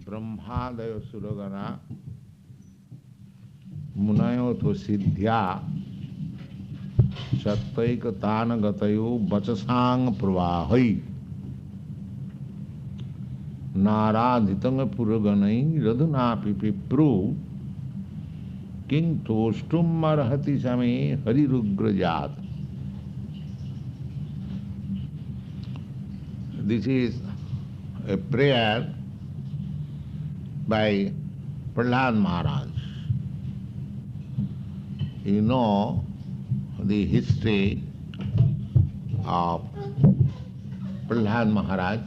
ब्रह्मादय सुरगना मुनयोथो सिद्ध्या सत्वैक तान गतयो वचसांग प्रवाहै नाराधितंग पुरगणै रधुनापि पिप्रो किंग तोष्टुम अर्हति समे हरिरुग्रजात. This is a prayer by Prahlad Maharaj. You know the history of Prahlad Maharaj.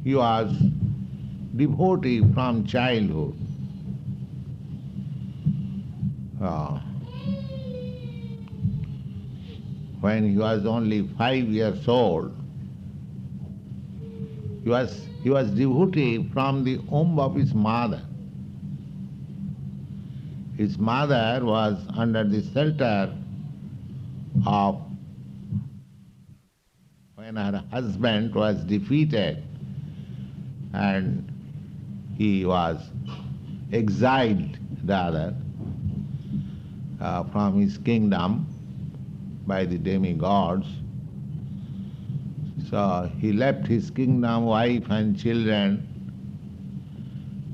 He was devotee from childhood. When he was only 5 years old, he was devotee from the womb of his mother. His mother was under the shelter of when her husband was defeated and he was exiled rather from his kingdom by the demigods. So he left his kingdom, wife and children,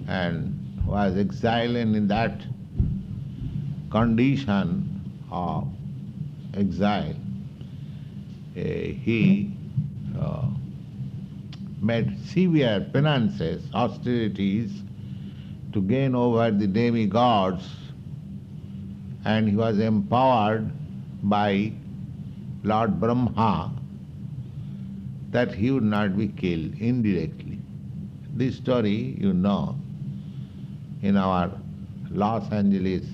and was exiled, and in that condition of exile, he made severe penances, austerities to gain over the demigods, and he was empowered by Lord Brahma that he would not be killed indirectly. This story you know. In our Los Angeles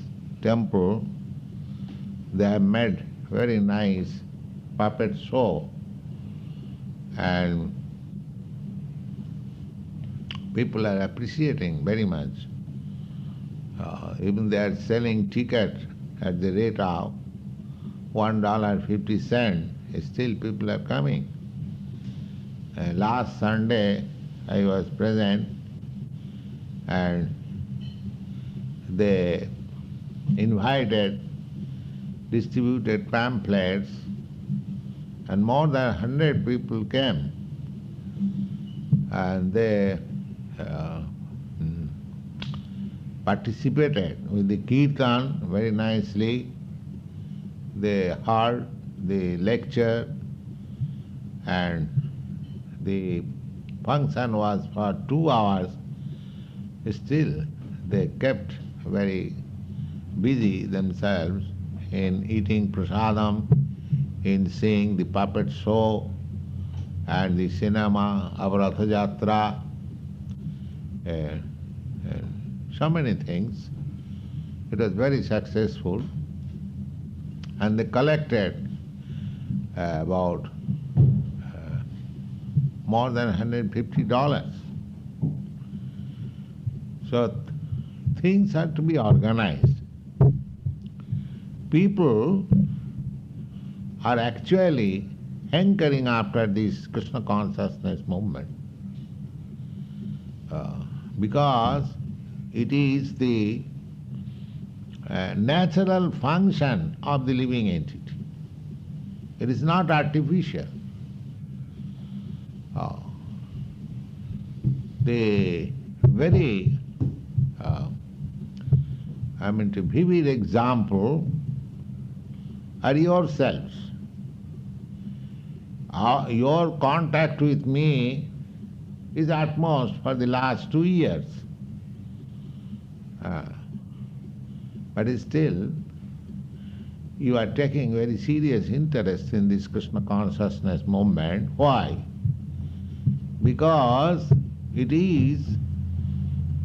temple, they have made very nice puppet show, and people are appreciating very much. Even they are selling ticket at the rate of $1.50. Still people are coming. Last Sunday I was present and they invited, distributed pamphlets, and more than 100 people came, and they participated with the kirtan very nicely. They heard the lecture, and the function was for 2 hours. Still they kept very busy themselves in eating prasadam, in seeing the puppet show and the cinema, Avaratha Jatra, and so many things. It was very successful, and they collected about more than $150. So things are to be organized. People are actually hankering after this Krishna consciousness movement because it is the natural function of the living entity. It is not artificial. The very vivid example are yourselves. Your contact with me is at most for the last 2 years. But still, you are taking very serious interest in this Krishna consciousness movement. Why? Because it is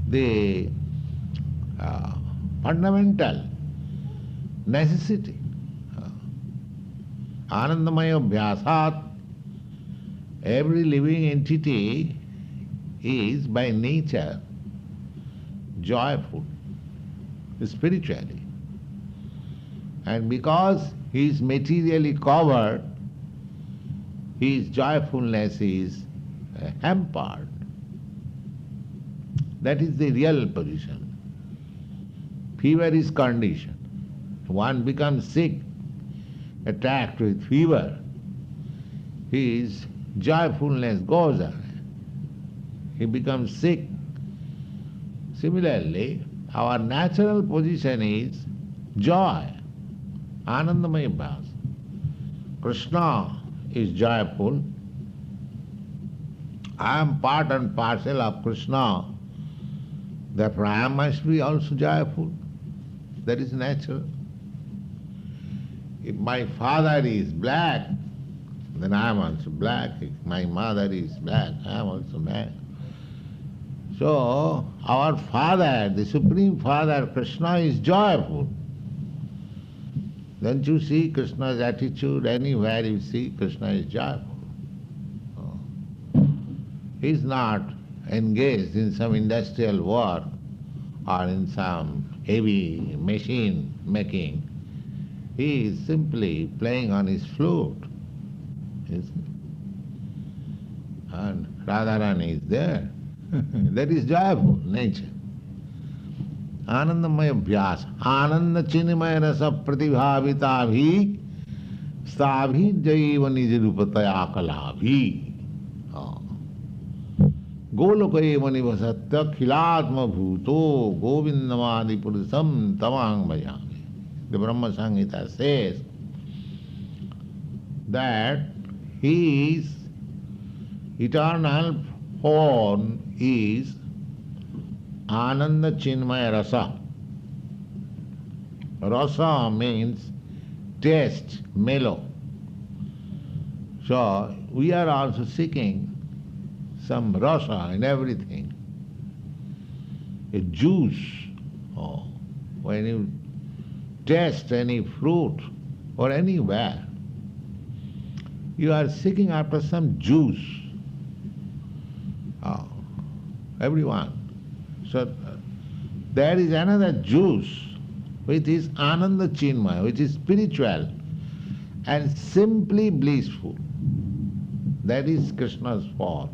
the fundamental necessity. Anandamaya Vyasat, every living entity is by nature joyful, spiritually. And because he is materially covered, his joyfulness is hampered. That is the real position. Fever is condition. One becomes sick, attacked with fever. His joyfulness goes away. He becomes sick. Similarly, our natural position is joy, Anandamaya Bhas. Krishna is joyful. I am part and parcel of Krishna. Therefore I must be also joyful. That is natural. If my father is black, then I am also black. If my mother is black, I am also black. So, our Father, the Supreme Father, Krishna, is joyful. Don't you see Krishna's attitude? Anywhere you see, Krishna is joyful. He is not engaged in some industrial work or in some heavy machine making. He is simply playing on his flute. And Radharani is there. That is joyful nature. Anandamaya Bhyas. Ananda Chinmaya Rasa Pratibhavita Stabhi Jaiva Nijrupataya Kalabhi. Goloka eva nivasatya khilatma bhuto govindamadi purusam tamang bhajami. The Brahma Samhita says that his eternal form is Ananda Chinmaya Rasa. Rasa means taste, mellow. So we are also seeking some rasa in everything. A juice, when you taste any fruit or anywhere, you are seeking after some juice. Everyone. So there is another juice which is Ananda Chinmaya, which is spiritual and simply blissful. That is Krishna's form.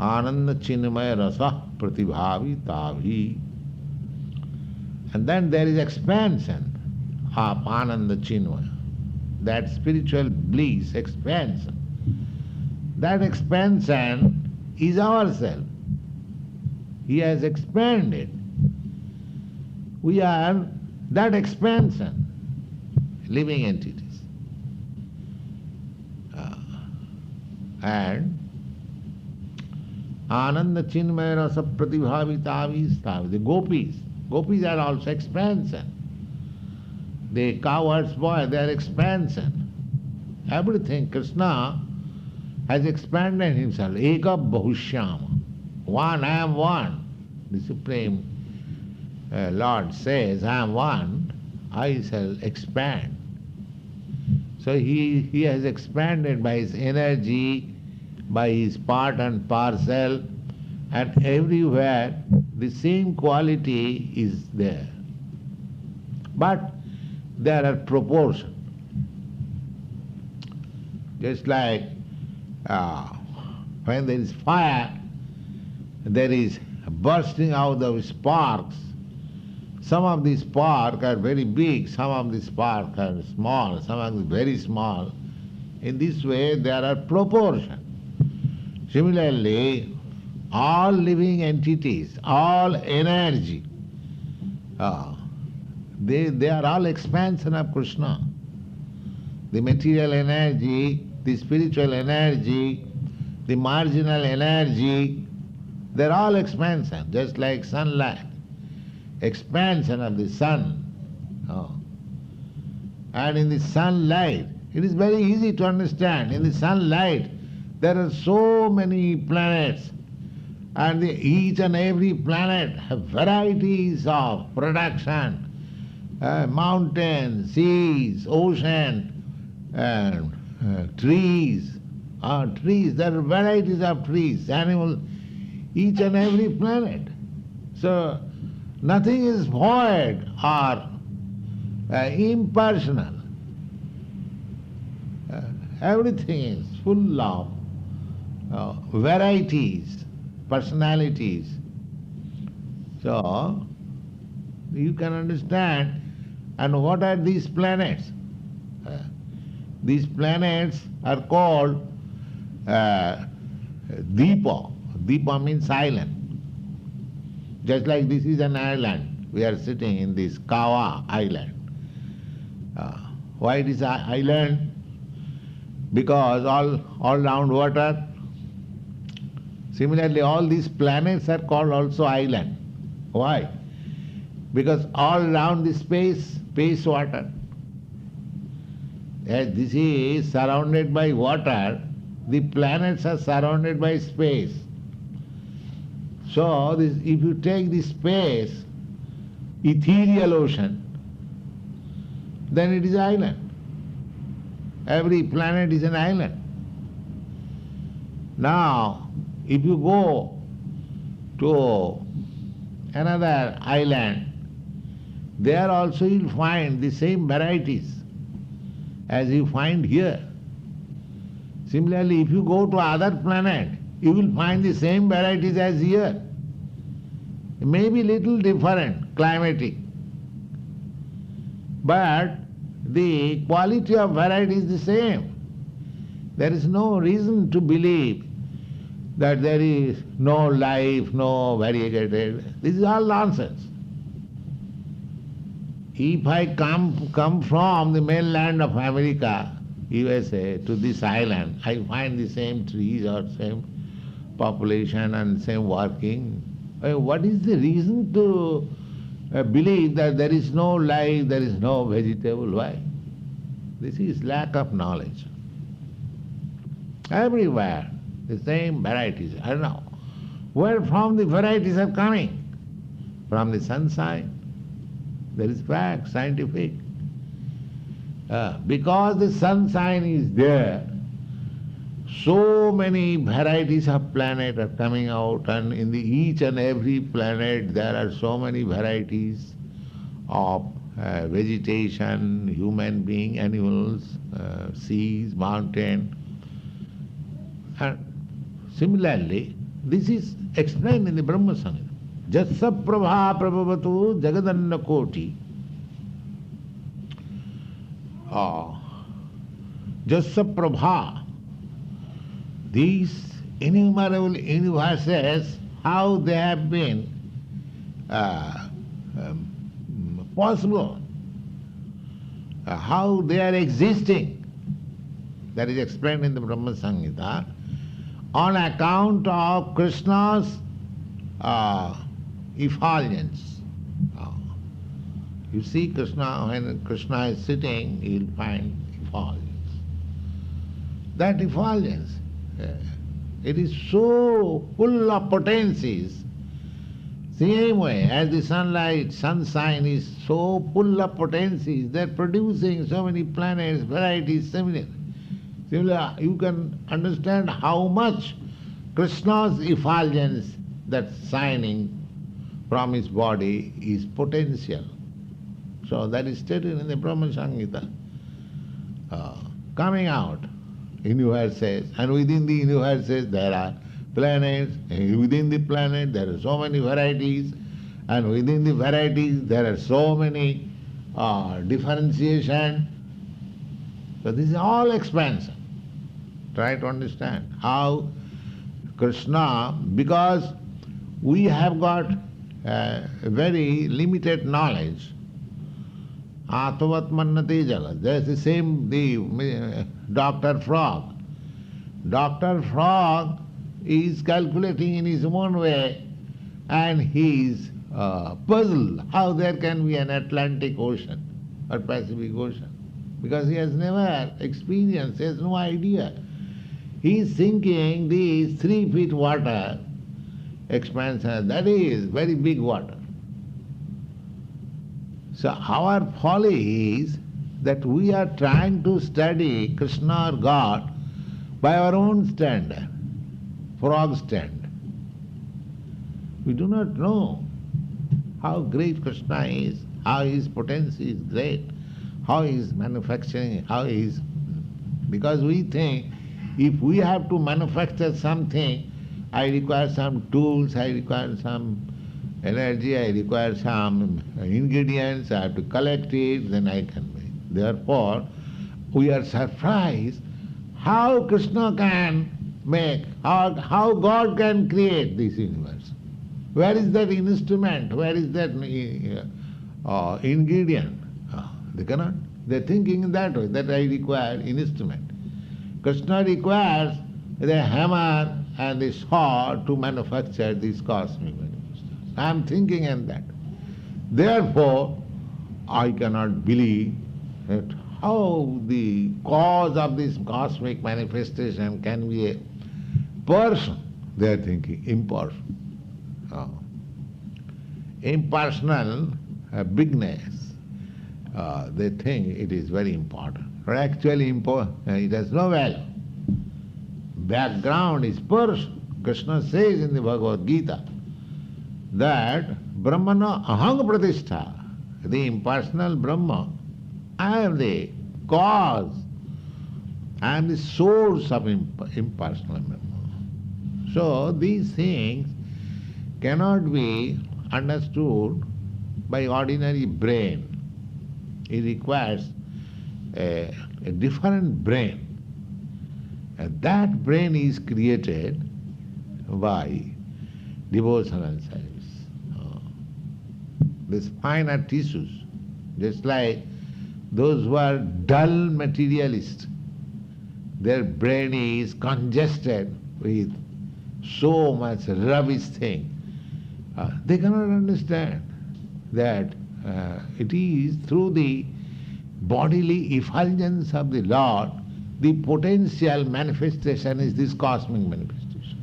Ananda Chinmaya Rasa Pratibhavi Tavi. And then there is expansion of Ananda Chinmaya. That spiritual bliss, expansion. That expansion is ourself. He has expanded. We are that expansion, living entities. And Ananda Chinmaya Rasa Pratibhavitavi, the gopis. Gopis are also expansion. The cowherd's boy, they are expansion. Everything, Krishna has expanded himself. Eka Bahushyama. One, I am one. The Supreme Lord says, I am one, I shall expand. So he has expanded by his energy, by his part and parcel, and everywhere the same quality is there. But there are proportions. Just like when there is fire, there is bursting out of sparks. Some of these sparks are very big, some of these sparks are small, some of them very small. In this way there are proportions. Similarly, all living entities, all energy, they are all expansion of Krishna. The material energy, the spiritual energy, the marginal energy, they're all expansion, just like sunlight. Expansion of the sun. And in the sunlight, it is very easy to understand. In the sunlight, there are so many planets, and each and every planet have varieties of production. Mountains, seas, ocean, trees. Trees, there are varieties of trees, animals, each and every planet. So nothing is void or impersonal. Everything is full of varieties, personalities. So, you can understand. And what are these planets? These planets are called Deepa. Deepa means island. Just like this is an island, we are sitting in this Kawa island. Why it is an island? Because all round water. Similarly, all these planets are called also island. Why? Because all around the space water. As this is surrounded by water, the planets are surrounded by space. So, if you take the space, ethereal ocean, then it is island. Every planet is an island. Now, if you go to another island, there also you'll find the same varieties as you find here. Similarly, if you go to other planet, you will find the same varieties as here. It may be little different, climatic, but the quality of variety is the same. There is no reason to believe that there is no life, no variegated. This is all nonsense. If I come from the mainland of America, USA, to this island, I find the same trees or same population and same working. What is the reason to believe that there is no life, there is no vegetable? Why? This is lack of knowledge. Everywhere, the same varieties. I don't know. Where from the varieties are coming? From the sunshine. There is fact, scientific. Because the sunshine is there, so many varieties of planet are coming out, and in each and every planet there are so many varieties of vegetation, human being, animals, seas, mountain. And similarly, this is explained in the Brahma Samhita. Jassa prabha prabhavatu jagadanna koti. Jassa prabha. These innumerable universes, how they have been possible, how they are existing, that is explained in the Brahma Samhita, on account of Krishna's effulgence. You see Krishna, when Krishna is sitting, you will find effulgence. That effulgence, it is so full of potencies. Same way as the sunlight, sunshine is so full of potencies, they are producing so many planets, varieties, similar. Similar, you can understand how much Krishna's effulgence, that shining from his body, is potential. So that is stated in the Brahma Samhita. Coming out, universes, and within the universes there are planets, and within the planet there are so many varieties, and within the varieties there are so many differentiation. So this is all expansion. Try to understand how Krishna, because we have got very limited knowledge, Atavat Mannate Jagat. There's the same, the Dr. Frog. Dr. Frog is calculating in his own way, and he is puzzled how there can be an Atlantic Ocean or Pacific Ocean, because he has never experienced, he has no idea. He is thinking these 3 feet water expansion, that is very big water. So our folly is that we are trying to study Krishna or God by our own standard, frog standard. We do not know how great Krishna is, how his potency is great, how he is manufacturing, how he is Because we think if we have to manufacture something, I require some tools, I require some energy, I require some ingredients, I have to collect it, then I can make. Therefore, we are surprised how Krishna can make, how God can create this universe. Where is that instrument? Where is that ingredient? They cannot. They're thinking in that way, that I require instrument. Krishna requires the hammer and the saw to manufacture these cosmic manifestations. I am thinking in that. Therefore, I cannot believe that how the cause of this cosmic manifestation can be a person. They are thinking impersonal. Impersonal bigness. They think it is very important. But actually it has no value. Background is person. Krishna says in the Bhagavad Gita that Brahmana ahang pratishtha, the impersonal Brahma, I am the cause, I am the source of impersonal Brahma. So these things cannot be understood by ordinary brain. It requires a different brain. And that brain is created by devotional service. These finer tissues, just like those who are dull materialists, their brain is congested with so much rubbish thing. They cannot understand that it is through the bodily effulgence of the Lord, the potential manifestation is this cosmic manifestation.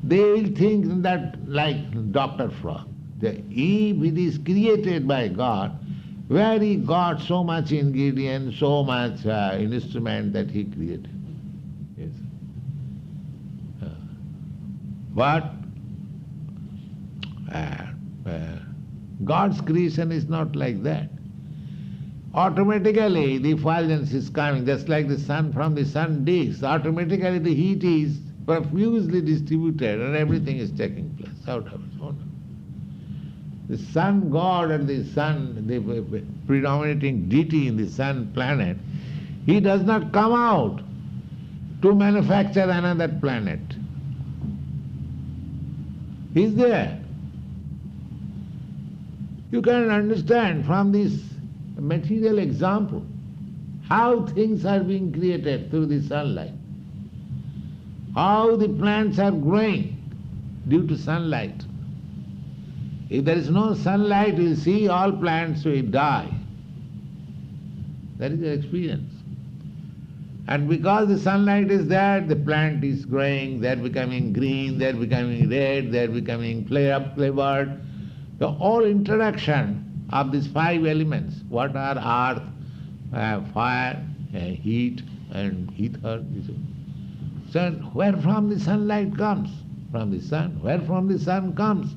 They will think that, like Dr. Freud, that if it is created by God, where he got so much ingredient, so much instrument that he created. Yes. But God's creation is not like that. Automatically the effulgence is coming, just like the sun from the sun disk. Automatically the heat is profusely distributed and everything is taking place out of its own. The sun god and the sun, the predominating deity in the sun planet, he does not come out to manufacture another planet. He is there. You can understand from this material example how things are being created through the sunlight, how the plants are growing due to sunlight. If there is no sunlight, you will see all plants will die. That is the experience. And because the sunlight is there, the plant is growing, they are becoming green, they are becoming red, they are becoming flavored. The whole interaction of these five elements, water, earth, fire, heat and ether. So where from the sunlight comes? From the sun. Where from the sun comes?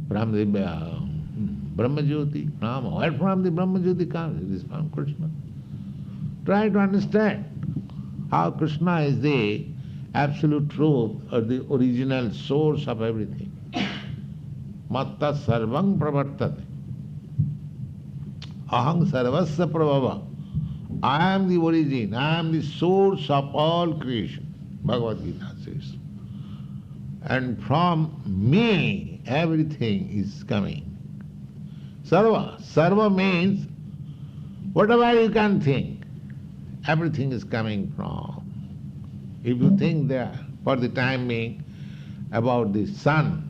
From the Brahmajyoti. Where from the Brahmajyoti comes? It is from Krishna. Try to understand how Krishna is the absolute truth or the original source of everything. Matta sarvang pravartate. Aham sarvasya prabhava. I am the origin, I am the source of all creation. Bhagavad Gita says. And from me everything is coming. Sarva. Sarva means whatever you can think, everything is coming from. If you think there for the time being about the sun,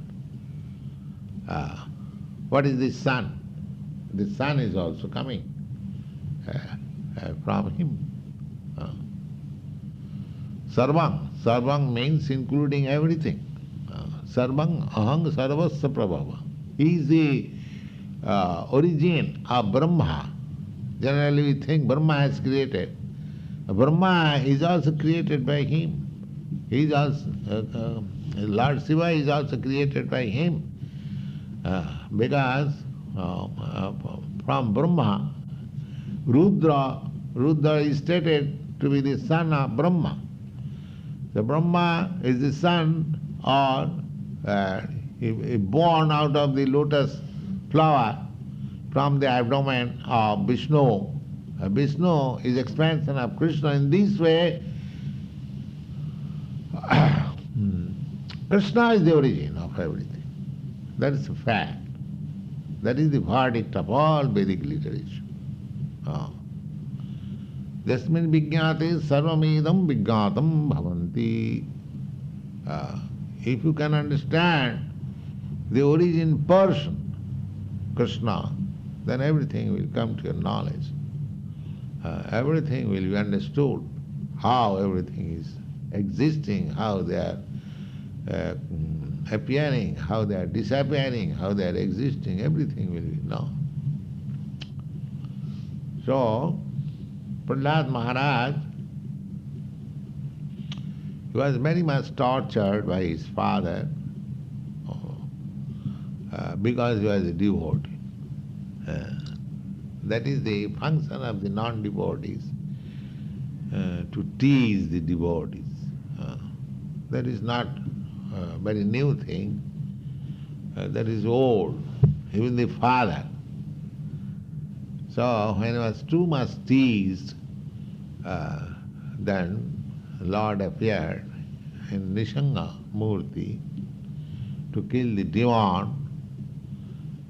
what is the sun? The sun is also coming from him. Sarvang. Sarvang means including everything. Sarvang ahang sarvasya prabhava. He is the origin of Brahma. Generally we think Brahma has created. Brahma is also created by him. He is also, Lord Shiva is also created by him. Because from Brahma, Rudra is stated to be the son of Brahma. The Brahma is the son or born out of the lotus flower from the abdomen of Vishnu. Vishnu is expansion of Krishna. In this way, Krishna is the origin of everything. That is a fact. That is the verdict of all Vedic literature. Jasmin vijñāte sarvamidam vijñātam bhavanti. If you can understand the origin person, Krishna, then everything will come to your knowledge. Everything will be understood, how everything is existing, how they are appearing, how they are disappearing, how they are existing, everything will be known. So, Prahlad Maharaj, he was very much tortured by his father because he was a devotee. That is the function of the non-devotees, to tease the devotees. That is not a very new thing. That is old, even the father. So when he was too much teased, then Lord appeared in Nrisingha Murti to kill the demon,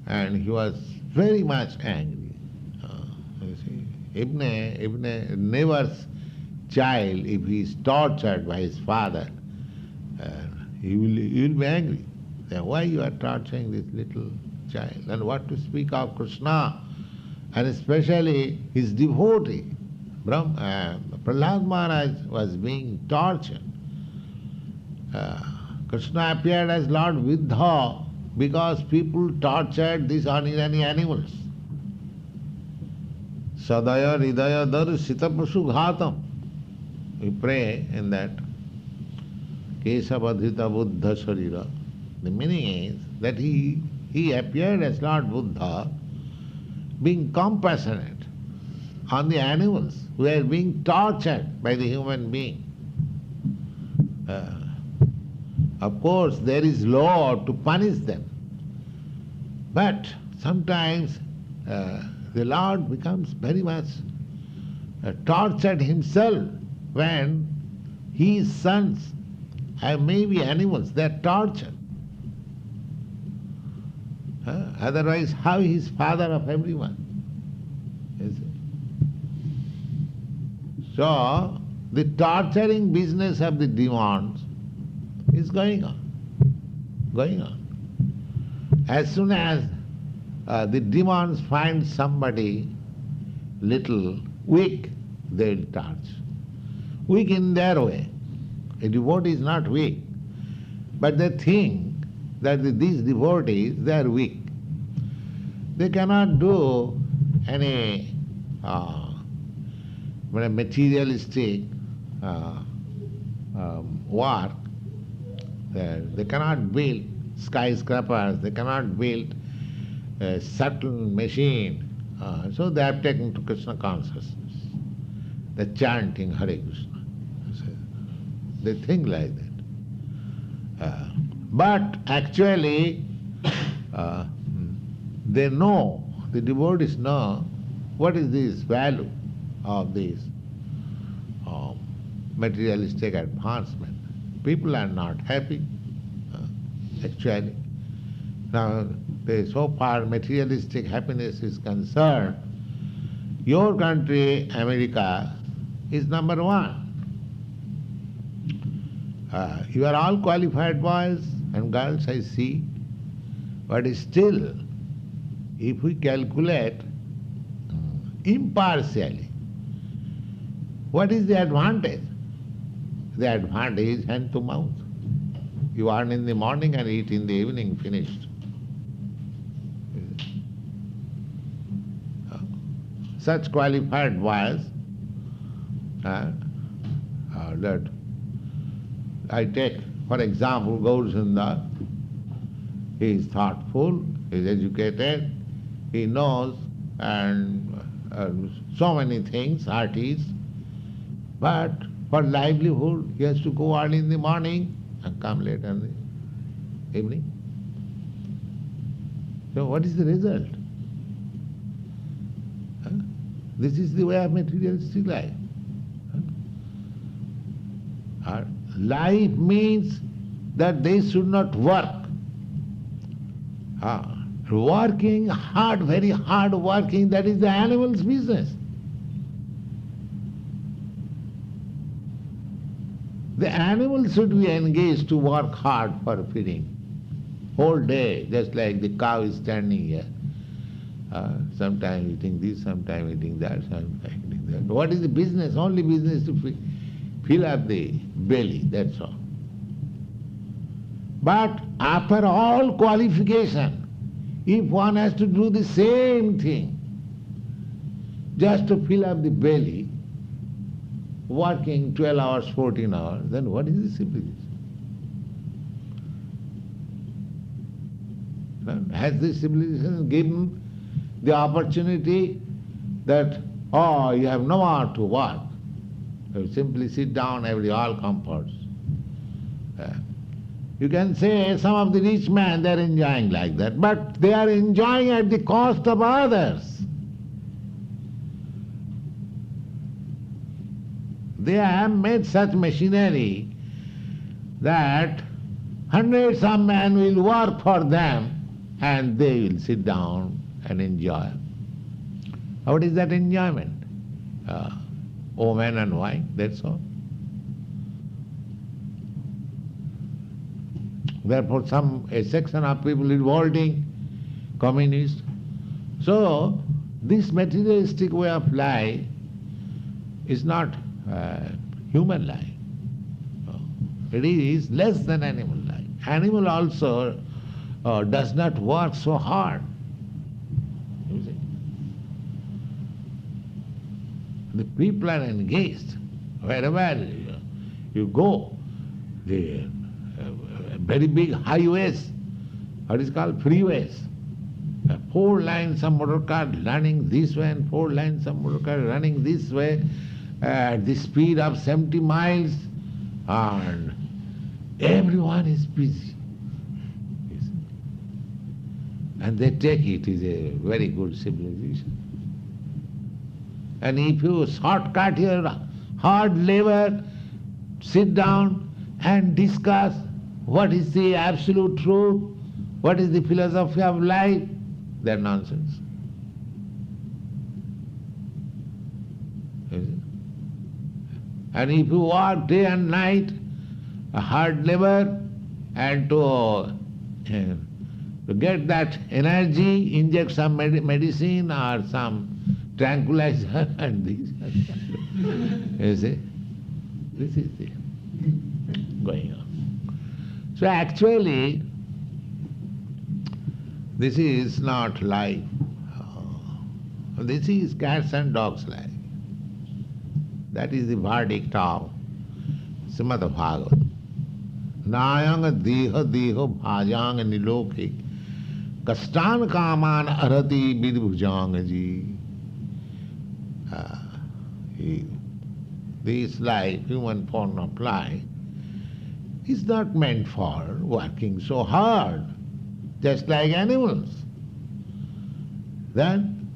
and he was very much angry. You see, even a neighbor's child, if he is tortured by his father, he will be angry. Then why you are torturing this little child? And what to speak of Krishna, and especially his devotee. Prahlad Maharaj was being tortured. Krishna appeared as Lord Vidha because people tortured these ordinary animals. Sadaya Hridaya Darsita Pasu Ghatam. We pray in that Kesavadhita Buddha Sharira. The meaning is that he appeared as Lord Buddha, being compassionate on the animals who are being tortured by the human being. Of course, there is law to punish them. But sometimes the Lord becomes very much tortured himself when his sons have maybe animals, they are tortured. Otherwise, how he is father of everyone? You see? So, the torturing business of the demons is going on. As soon as the demons find somebody little weak, they will torture. Weak in their way. A devotee is not weak, but they think that these devotees, they are weak. They cannot do any materialistic work. They cannot build skyscrapers, they cannot build a subtle machine. So they have taken to Krishna consciousness. They're chanting Hare Krishna. They think like that. But actually, they know, the devotees know what is this value of this materialistic advancement. People are not happy, actually. Now, so far materialistic happiness is concerned, your country, America, is number one. You are all qualified boys and girls, I see, but still, if we calculate impartially, what is the advantage? The advantage is hand to mouth. You earn in the morning and eat in the evening, finished. Such qualified boys that I take, for example, Gaurasundar. He is thoughtful, he is educated, he knows and so many things, artist, But for livelihood, he has to go early in the morning and come late in the evening. So what is the result? Huh? This is the way of materialistic life. Huh? Life means that they should not work. Working hard, very hard working, that is the animal's business. The animal should be engaged to work hard for feeding. Whole day, just like the cow is standing here. Sometimes eating this, sometimes eating that, sometimes eating that. What is the business? Only business to fill up the belly, that's all. But after all qualification, if one has to do the same thing, just to fill up the belly, working 12 hours, 14 hours, then what is the civilization? Has the civilization given the opportunity that, oh, you have no hour to work? You simply sit down, all comforts. You can say some of the rich men, they are enjoying like that, but they are enjoying at the cost of others. They have made such machinery that hundreds of men will work for them and they will sit down and enjoy. What is that enjoyment? Woman and wife, that's all. Therefore a section of people revolting, communist. So this materialistic way of life is not human life. It is less than animal life. Animal also does not work so hard. You see? The people are engaged. Wherever you go, the very big highways, what is called freeways. 4 lines of motor car running this way and 4 lines of motor car running this way at the speed of 70 miles, and everyone is busy. And they take it as a very good civilization. And if you shortcut your hard labor, sit down and discuss what is the absolute truth, what is the philosophy of life, they are nonsense. And if you work day and night, a hard labor, and to get that energy, inject some medicine or some tranquilizer and this. You see? This is the going on. So actually, this is not life. This is cats and dogs' life. That is the verdict of Srimad Bhagavatam. Nayang deha deho bhajang niloke kastan kaman arati vidbhujang ji. This life, human form of life, is not meant for working so hard, just like animals. Then,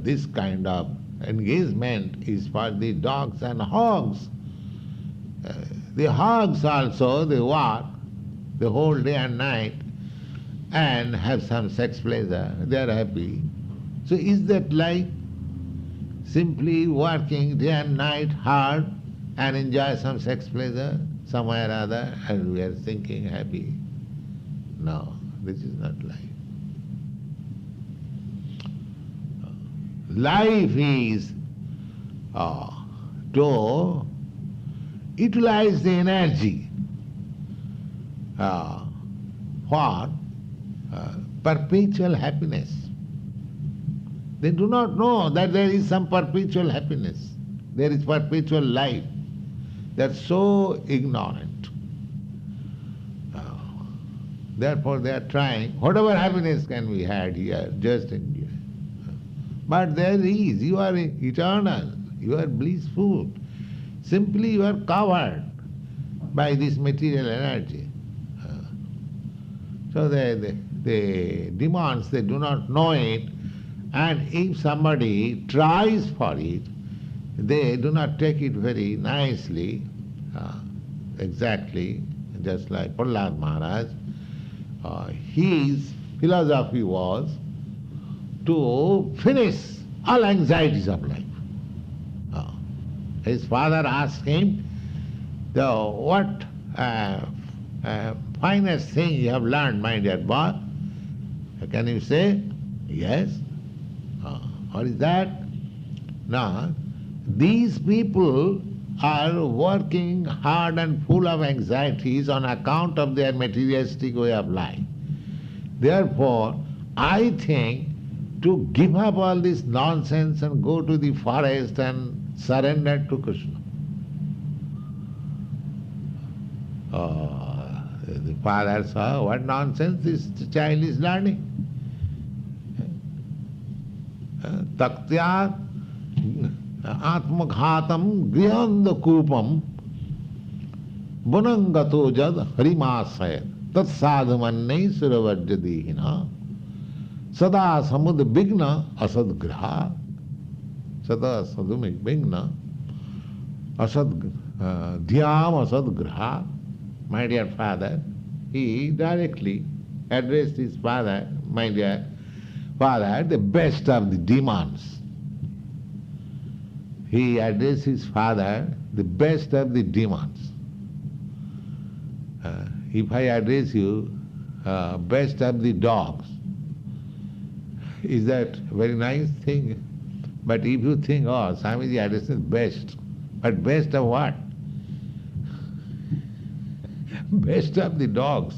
this kind of engagement is for the dogs and hogs. The hogs also, they work the whole day and night and have some sex pleasure, they are happy. So is that life? Simply working day and night hard and enjoy some sex pleasure somewhere or other and we are thinking happy? No, this is not life. Life is to utilize the energy for perpetual happiness. They do not know that there is some perpetual happiness, there is perpetual life. They are so ignorant. Therefore they are trying, whatever happiness can be had here, just enjoy. But there is, you are eternal, You are blissful. Simply you are covered by this material energy. So the demons, they do not know it, and if somebody tries for it, they do not take it very nicely, exactly, just like Prahlad Maharaj. His philosophy was to finish all anxieties of life. His father asked him, what finest thing you have learned, my dear boy? Can you say? Yes. What is that? Now, these people are working hard and full of anxieties on account of their materialistic way of life. Therefore, I think to give up all this nonsense and go to the forest and surrender to Krishna. The father saw, what nonsense this child is learning. Taktya atmaghatam grihanda kupam bunangato jad harimasaya tat sadhamannai suravajjadihina sada samud bigna asadgraha sada sadumik bigna asad dhyam asadgraha. My dear father, he directly addressed his father, my dear father, the best of the demons. He addressed his father, the best of the demons. If I address you, best of the dogs, is that a very nice thing? But if you think, oh, Swamiji addresses best, but best of what? Best of the dogs.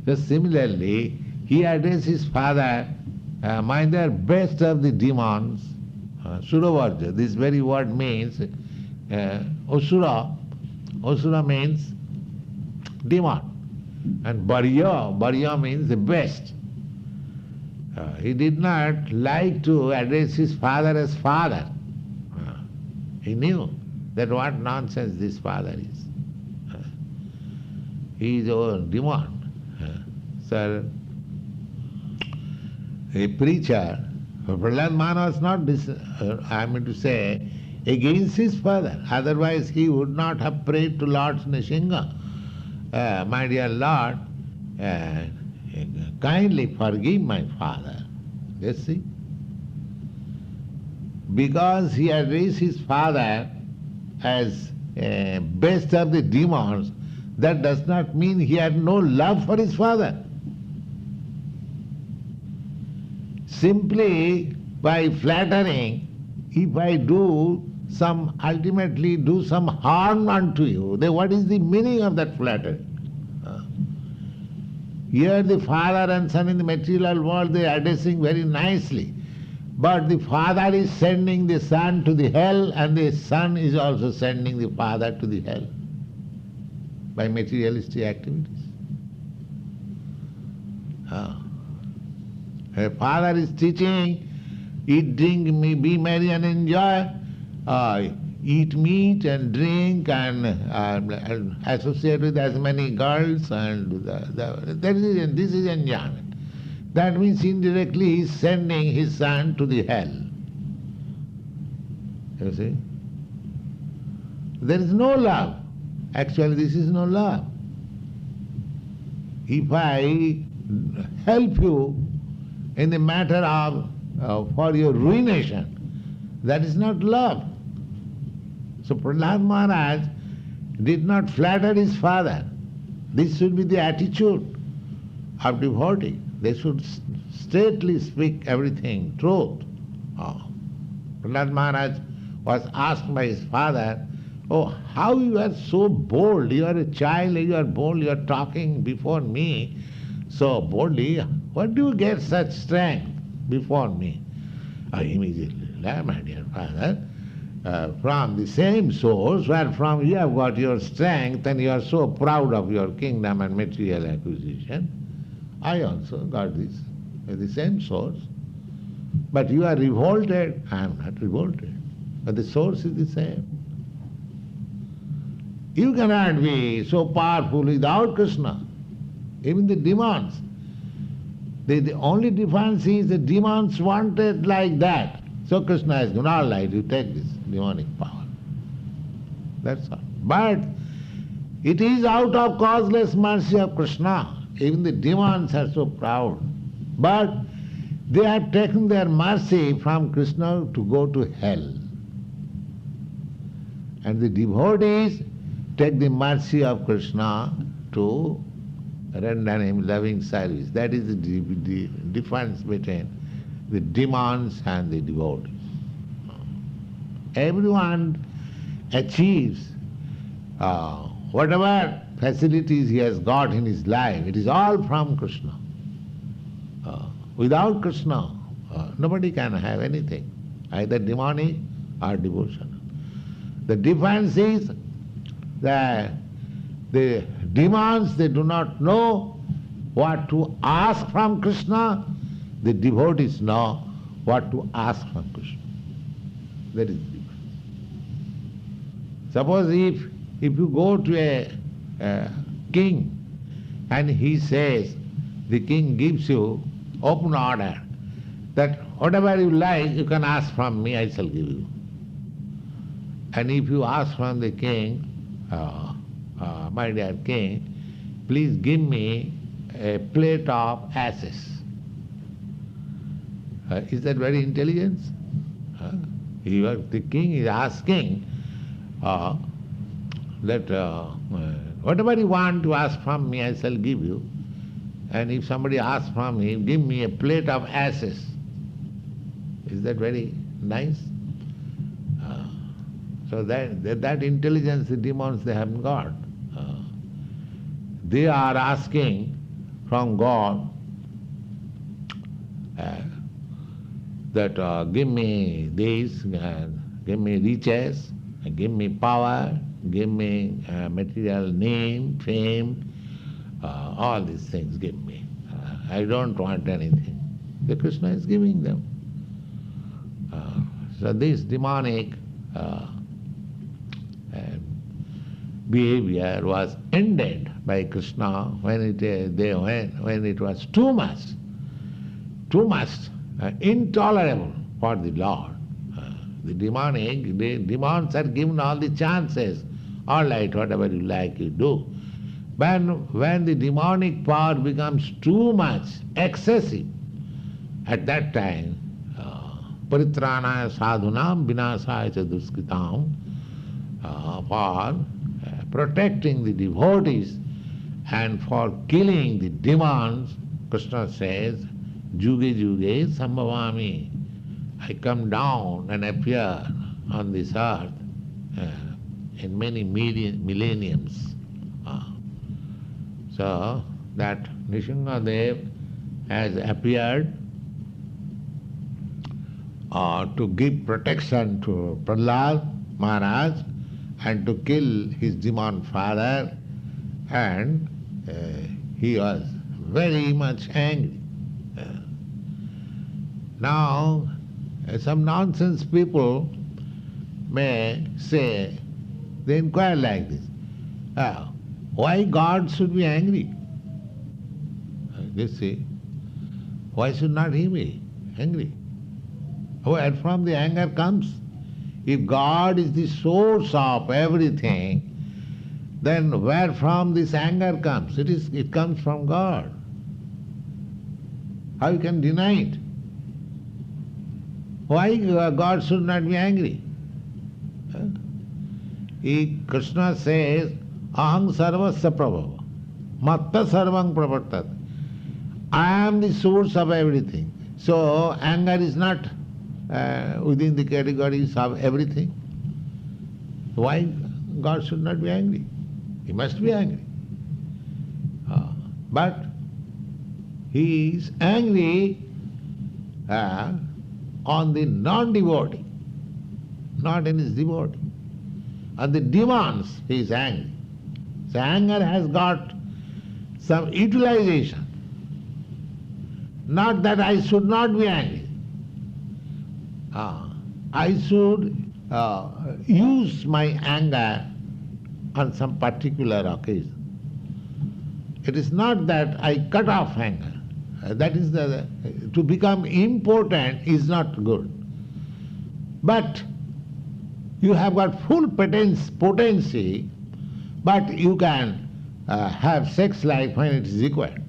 So similarly, he addressed his father, my dear, best of the demons, Suravarja. This very word means Asura. Asura means demon. And Barya means the best. He did not like to address his father as father. He knew that what nonsense this father is. He is a demon. Sir, a preacher, Prahlad Maharaj was not, I mean to say, against his father. Otherwise he would not have prayed to Lord Nrsimha. My dear Lord, kindly forgive my father. You see? Because he addressed his father as best of the demons, that does not mean he had no love for his father. Simply by flattering, if I ultimately do some harm unto you, then what is the meaning of that flattery? Here the father and son in the material world, they are addressing very nicely. But the father is sending the son to the hell, and the son is also sending the father to the hell by materialistic activities. A father is teaching, eat, drink, be merry and enjoy, eat meat and drink and associate with as many girls, and this is enjoyment. That means indirectly he is sending his son to the hell. You see? There is no love. Actually, this is no love. If I help you in the matter of for your ruination, that is not love. So Prahlad Maharaj did not flatter his father. This should be the attitude of devotee. They should straightly speak everything, truth. Prahlad Maharaj was asked by his father, oh, how you are so bold? You are a child, you are bold, you are talking before me so boldly. Where do you get such strength before me? Immediately, my dear father, from the same source where from you have got your strength and you are so proud of your kingdom and material acquisition, I also got this, the same source. But you are revolted. I am not revolted. but the source is the same. You cannot be so powerful without Krishna. Even the demons. The only difference is the demons want it like that. So Krishna is going, all right, you take this demonic power. That's all. But it is out of causeless mercy of Krishna. Even the demons are so proud. But they have taken their mercy from Krishna to go to hell. And the devotees take the mercy of Krishna to render him loving service. That is the difference between the demons and the devotees. Everyone achieves whatever facilities he has got in his life, it is all from Krishna. Without Krishna, nobody can have anything, either demonic or devotional. The difference is that the demons, they do not know what to ask from Krishna. The devotees know what to ask from Krishna. That is the difference. Suppose if you go to a king and he says, the king gives you open order that whatever you like, you can ask from me, I shall give you. And if you ask from the king, my dear king, please give me a plate of ashes. Is that very intelligence? The king is asking that whatever you want to ask from me, I shall give you. And if somebody asks from me, give me a plate of ashes. Is that very nice? So that intelligence the demons, they haven't got. They are asking from God that give me this, give me riches, give me power, give me material name, fame, all these things give me. I don't want anything. The Krishna is giving them. So this demonic behavior was ended by Krishna when it was too much intolerable for the Lord. The demons are given all the chances. All right, whatever you like, you do. When the demonic power becomes too much, excessive, at that time, paritranaya sadhunam vinasaya cha duskritam, for protecting the devotees and for killing the demons, Krishna says, Juge Juge Sambhavami. I come down and appear on this earth in many millenniums. So that Nrsimhadev has appeared to give protection to Prahlad Maharaj and to kill his demon father, and he was very much angry. Now, some nonsense people may say, they inquire like this, why God should be angry? You see, why should not he be angry? Where from the anger comes? If God is the source of everything, then where from this anger comes? It comes from God. How you can deny it? Why God should not be angry? Krishna says, Aham sarvasya prabhava, matta sarvang pravartat. I am the source of everything. So anger is not within the categories of everything. Why God should not be angry? He must be angry. But he is angry on the non-devotee, not in his devotee. On the demons he is angry. So anger has got some utilization. Not that I should not be angry. I should use my anger on some particular occasion. It is not that I cut off anger. That is to become important is not good. But you have got full potency, but you can have sex life when it is required.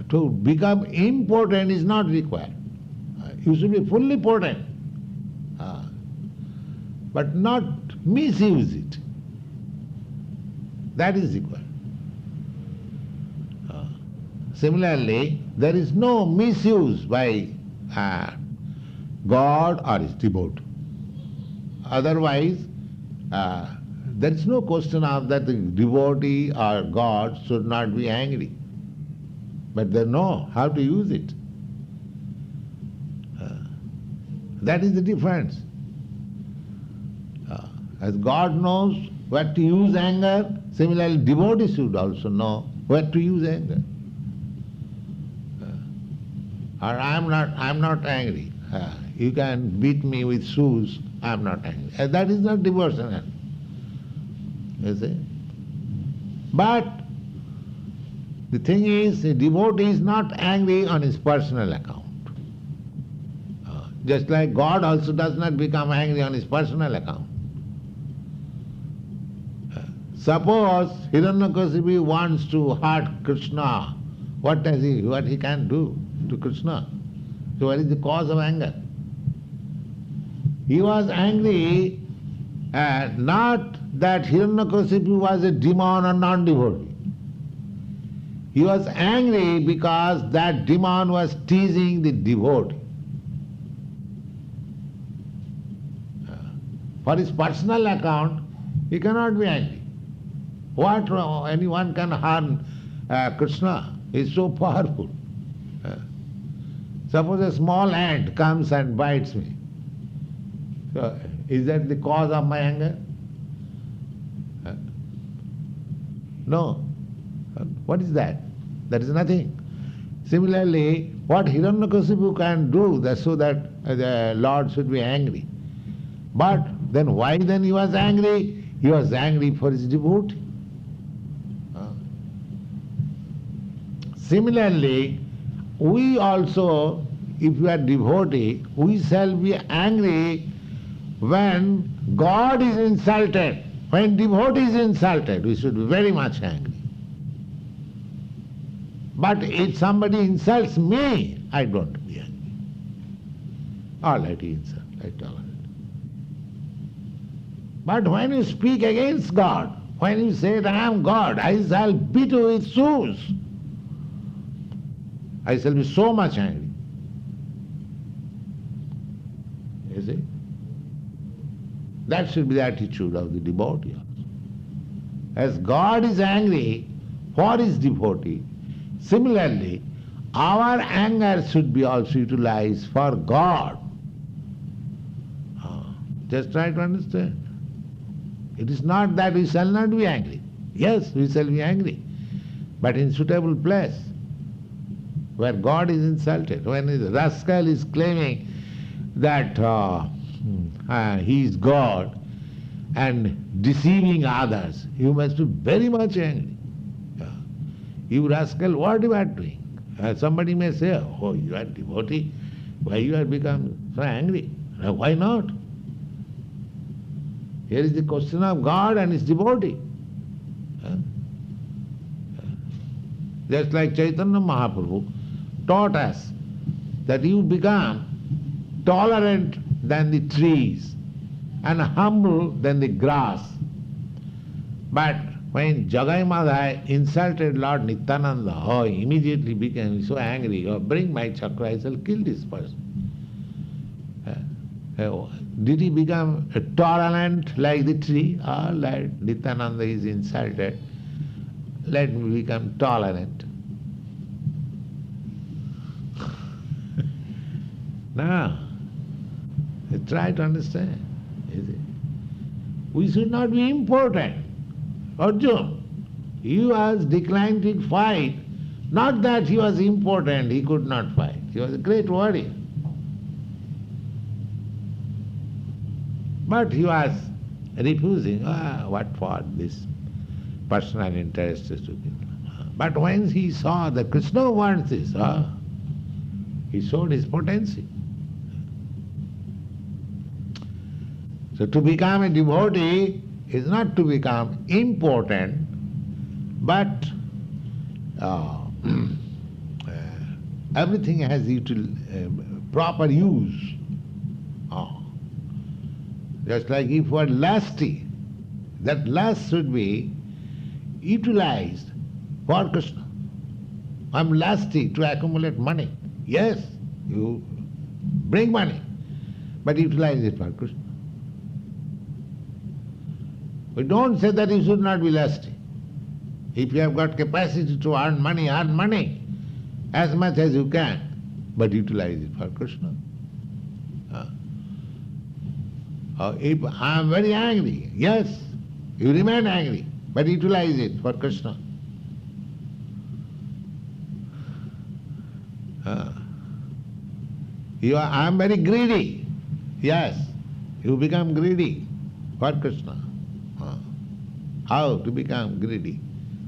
To become important is not required. You should be fully potent, but not misuse it. That is required. Similarly, there is no misuse by God or his devotee. Otherwise, there is no question of that the devotee or God should not be angry. But they know how to use it. That is the difference. As God knows where to use anger, similarly devotees should also know where to use anger. Or I am not angry. You can beat me with shoes, I am not angry. That is not devotional. You see? But the thing is, a devotee is not angry on his personal account. Just like God also does not become angry on his personal account. Suppose Hiranyakasipu wants to hurt Krishna, what he can do to Krishna? So what is the cause of anger? He was angry not that Hiranyakasipu was a demon or non-devotee. He was angry because that demon was teasing the devotee. For his personal account, he cannot be angry. What anyone can harm Krishna? He is so powerful. Suppose a small ant comes and bites me. So, is that the cause of my anger? No. What is that? That is nothing. Similarly, what Hiranyakasipu can do so that the Lord should be angry. But then why then he was angry? He was angry for his devotee. Similarly, we also, if we are devotee, we shall be angry when God is insulted. When devotee is insulted, we should be very much angry. But if somebody insults me, I don't be angry. All right, he insults, I tolerate. But when you speak against God, when you say that I am God, I shall beat you with shoes, I shall be so much angry. You see? That should be the attitude of the devotee also. As God is angry for his devotee, similarly, our anger should be also utilized for God. Just try to understand. It is not that we shall not be angry. Yes, we shall be angry, but in suitable place, where God is insulted. When the rascal is claiming that he is God and deceiving others, you must be very much angry. You rascal, what you are doing? Somebody may say, oh, you are devotee, why you have become so angry? Why not? Here is the question of God and his devotee. Just like Chaitanya Mahaprabhu taught us that you become tolerant than the trees and humble than the grass. But when Jagai Madhai insulted Lord Nityananda, he immediately became so angry, bring my chakra, I shall kill this person. Did he become tolerant like the tree? Like Nityananda is insulted, let me become tolerant. Now, try to understand. We should not be important. Arjuna, he was declined to fight. Not that he was important, he could not fight. He was a great warrior. But he was refusing. What for this personal interest is to give? But when he saw that Krishna wants this, he showed his potency. So to become a devotee is not to become important, but everything has proper use. Just like if you are lusty, that lust should be utilized for Krishna. I'm lusty to accumulate money. Yes, you bring money, but utilize it for Krishna. We don't say that you should not be lusty. If you have got capacity to earn money as much as you can, but utilize it for Krishna. If I am very angry, yes, you remain angry, but utilize it for Krishna. I am very greedy, yes, you become greedy for Krishna. How to become greedy?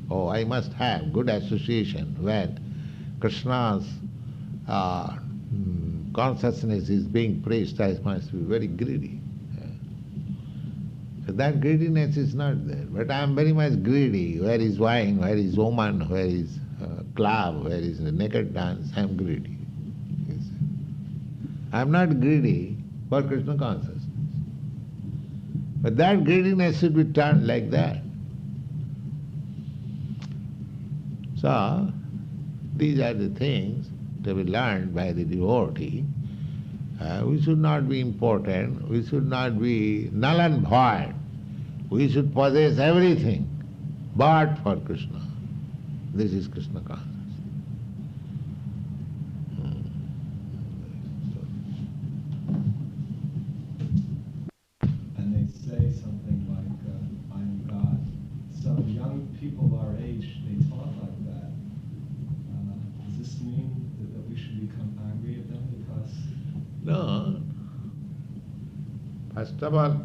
Oh, I must have good association where Krishna's consciousness is being praised. I must be very greedy. So that greediness is not there. But I am very much greedy. Where is wine? Where is woman? Where is club? Where is the naked dance? I am greedy. Yes. I am not greedy for Krishna consciousness. But that greediness should be turned like that. So, these are the things to be learned by the devotee. We should not be important, we should not be null and void. We should possess everything but for Krishna. This is Krishna consciousness. And they say something like, I'm God. Some young people our age, they talk like that. Does this mean that we should become angry at them because... No. First of all,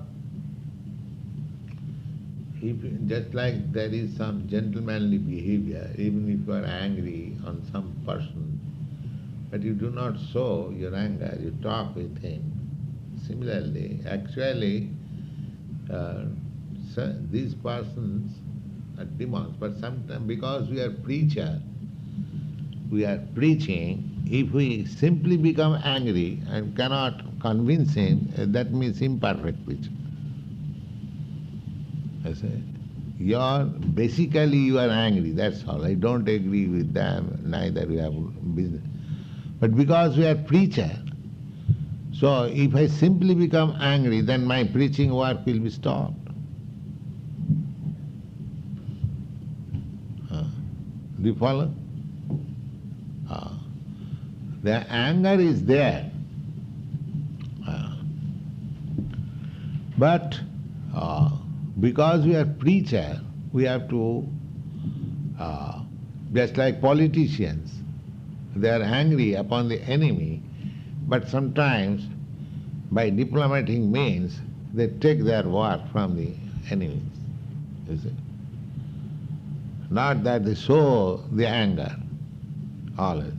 just like there is some gentlemanly behavior, even if you are angry on some person, but you do not show your anger, you talk with him. Similarly, actually, these persons are demons, but sometimes because we are preacher, we are preaching, if we simply become angry and cannot convince him, that means imperfect preaching. I say, basically you are angry, that's all. I don't agree with them, neither we have business. But because we are preacher, so if I simply become angry, then my preaching work will be stopped. Do you follow? The anger is there. But because we are preacher, we have to, just like politicians, they are angry upon the enemy, but sometimes by diplomatic means they take their work from the enemies. You see? Not that they show the anger always.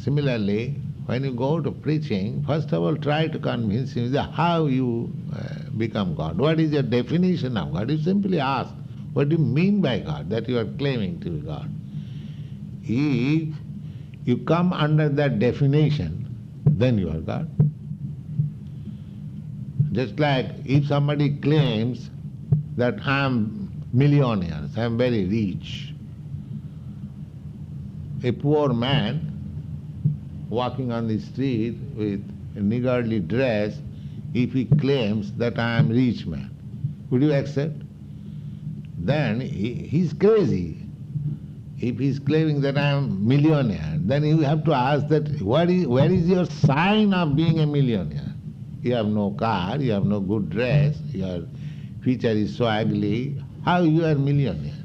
Similarly, when you go to preaching, first of all try to convince him how you become God. What is your definition of God? You simply ask, what do you mean by God, that you are claiming to be God? If you come under that definition, then you are God. Just like if somebody claims that I am millionaire, I am very rich. A poor man walking on the street with a niggardly dress, if he claims that I am rich man, would you accept? Then he's crazy. If he's claiming that I am millionaire, then you have to ask that where is your sign of being a millionaire? You have no car, you have no good dress, your feature is so ugly, how you are millionaire?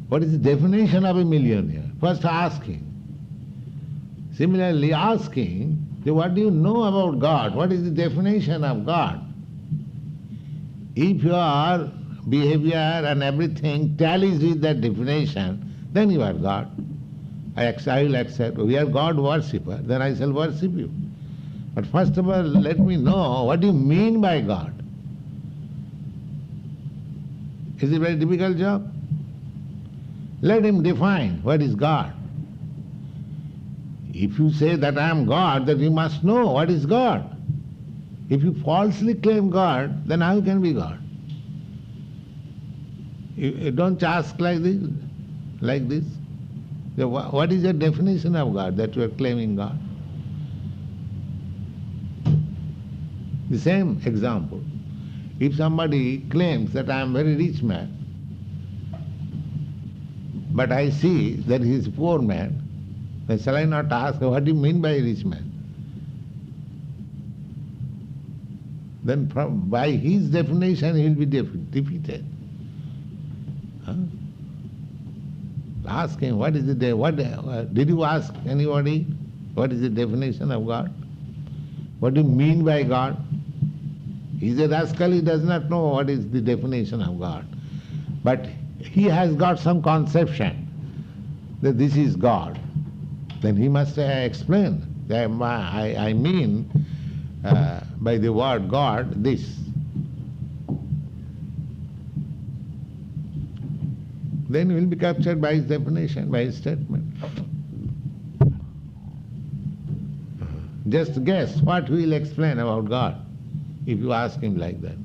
What is the definition of a millionaire? First asking. Similarly, asking So what do you know about God? What is the definition of God? If your behavior and everything tallies with that definition, then you are God. I will accept. We are God worshipper, then I shall worship you. But first of all, let me know what do you mean by God? Is it a very difficult job? Let him define what is God. If you say that I am God, then you must know what is God. If you falsely claim God, then how can be God? You don't ask like this, like this. So what is your definition of God that you are claiming God? The same example. If somebody claims that I am a very rich man, but I see that he is a poor man, then shall I not ask, what do you mean by a rich man? Then by his definition he will be defeated. Huh? Ask him, what is it? Did you ask anybody what is the definition of God? What do you mean by God? He is a rascal, he does not know what is the definition of God. But he has got some conception that this is God. Then he must explain. I mean by the word God this. Then he will be captured by his definition, by his statement. Just guess what he will explain about God if you ask him like that.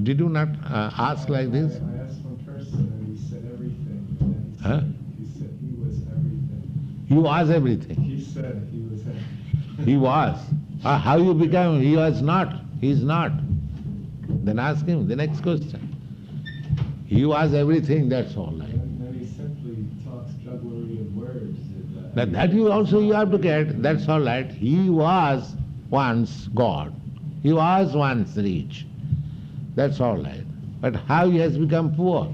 Did you not ask like this? I asked one person and he said everything. And then he said he was everything. He was everything. He said he was everything. He was. How you become? He was not. He is not. Then ask him the next question. He was everything, that's all right. And then he simply talks jugglery of words. That you also you have to get, that's all right. He was once God. He was once rich. That's all right. But how he has become poor?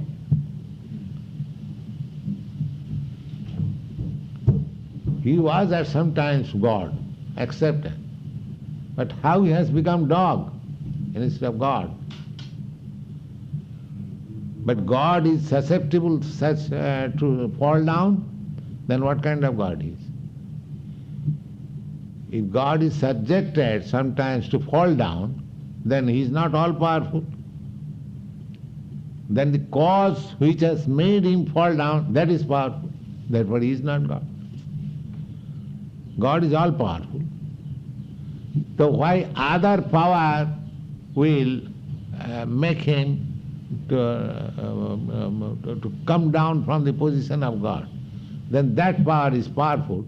He was at some times God, accepted. But how he has become dog instead of God? But God is susceptible to fall down, then what kind of God is? If God is subjected sometimes to fall down, then he is not all powerful. Then the cause which has made him fall down, that is powerful. Therefore he is not God. God is all powerful. So why other power will make him to come down from the position of God? Then that power is powerful,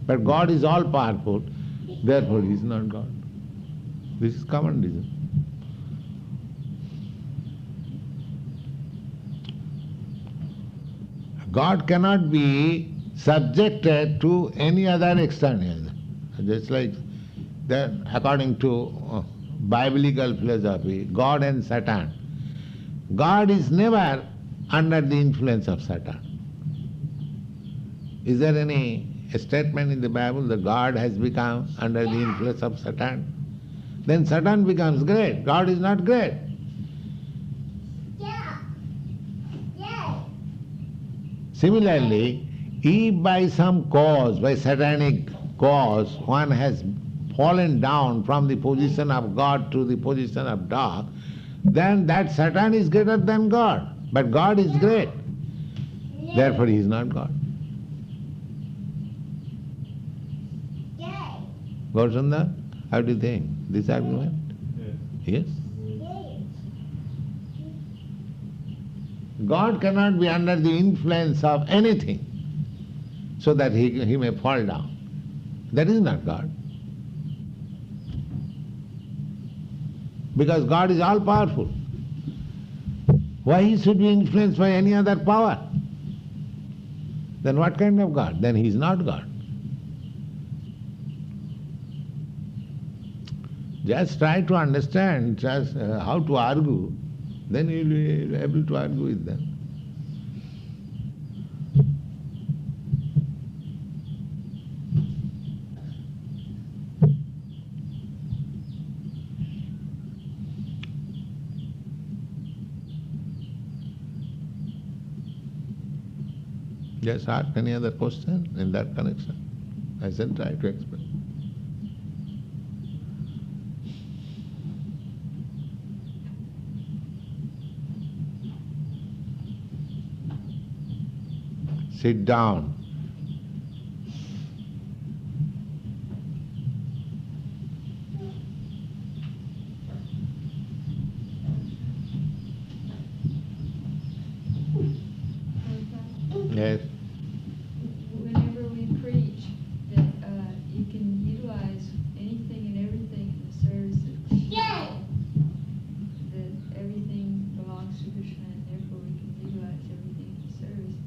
but God is all powerful, therefore he is not God. This is common reason. God cannot be subjected to any other external. Just like that, according to biblical philosophy, God and Satan. God is never under the influence of Satan. Is there any statement in the Bible that God has become under the influence of Satan? Then Satan becomes great. God is not great. Similarly, if by some cause, by satanic cause, one has fallen down from the position of God to the position of dog, then that Satan is greater than God. But God is great. Therefore he is not God. Gaurasundar, how do you think? This argument? Yes? God cannot be under the influence of anything so that he may fall down. That is not God. Because God is all powerful. Why he should be influenced by any other power? Then what kind of God? Then he is not God. Just try to understand just how to argue, then you will be able to argue with them. just ask any other question in that connection. I shall try to explain. Sit down. Yes. Whenever we preach, that you can utilize anything and everything in the service of Krishna. That everything belongs to Krishna, and therefore we can utilize everything in the service.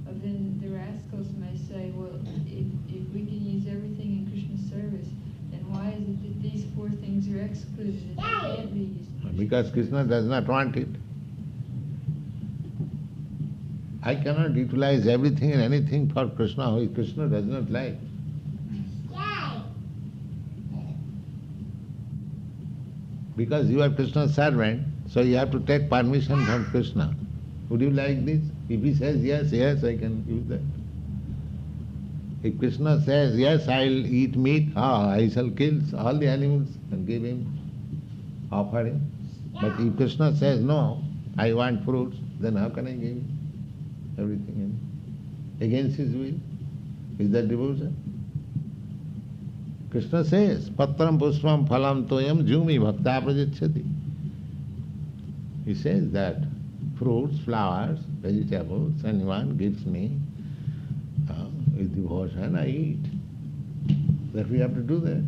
But then the rascals may say, well, if we can use everything in Krishna's service, then why is it that these four things are excluded and they can't be used? Because Krishna does not want it. I cannot utilize everything and anything for Krishna which Krishna does not like. Because you are Krishna's servant, so you have to take permission from Krishna. Would you like this? If he says yes, yes, I can use that. If Krishna says yes, I'll eat meat, I shall kill all the animals and give him, offer him. But if Krishna says no, I want fruits, then how can I give him everything against his will? Is that devotion? Krishna says, Patram pushpam phalam toyam jumi bhakta prajachyati. He says that fruits, flowers, vegetables, anyone gives me with devotion, I eat. That we have to do that.